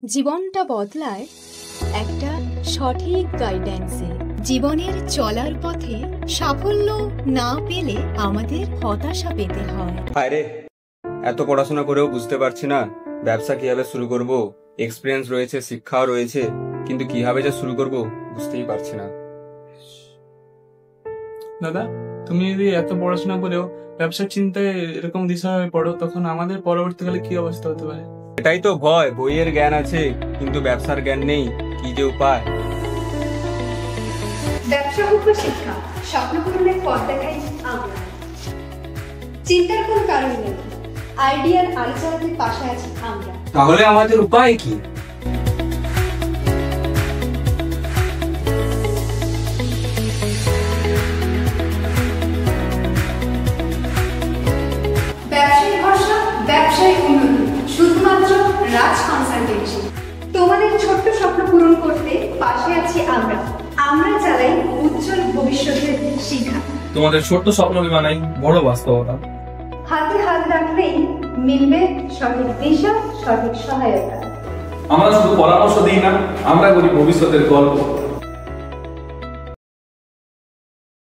জীবনটা বদলায় একটা সঠিক গাইডেন্সে। জীবনের চলার পথে সাফল্য না পেলে আমাদের হতাশা পেতে হয়। আরে এত পড়াশোনা করেও বুঝতে পারছি না ব্যবসা কিভাবে শুরু করব। এক্সপিরিয়েন্স রয়েছে, শিক্ষাও রয়েছে, কিন্তু কিভাবে যে শুরু করব বুঝতেই পারছি না। দাদা, তুমি যদি এত পড়াশোনা করেও ব্যবসার চিন্তায় এরকম দিশা হয়ে পড়ো, তখন আমাদের পরবর্তীকালে কি অবস্থা হতে পারে? এটাই তো ভয়। বইয়ের জ্ঞান আছে কিন্তু ব্যবসার জ্ঞান নেই, কি যে উপায়। ব্যবসা হোক বা শিক্ষা, স্বপ্ন পূরণের পথ দেখাই আমরা। চিন্তার কোনো কারণ নেই, আইডিয়ার আলো জ্বালাতে পাশে আছি আমরা। তাহলে আমাদের উপায় কি? ব্যবসায়ী ভরসা, ব্যবসায়ী উন্নতি, শুধুমাত্র রাজ কনসালটেন্সি। তোমাদের ছোট্ট স্বপ্ন পূরণ করতে পাশে আছি আমরা। আমরা চালাই উজ্জ্বল ভবিষ্যতের শিক্ষা। তোমাদের ছোট্ট স্বপ্ন বানাই বড় বাস্তবতা। হাতে হাত রাখলেই মিলবে সঠিক দিশা, সঠিক সহায়তা। আমরা শুধু পরামর্শ দিই না, আমরা করি ভবিষ্যতের গল্প।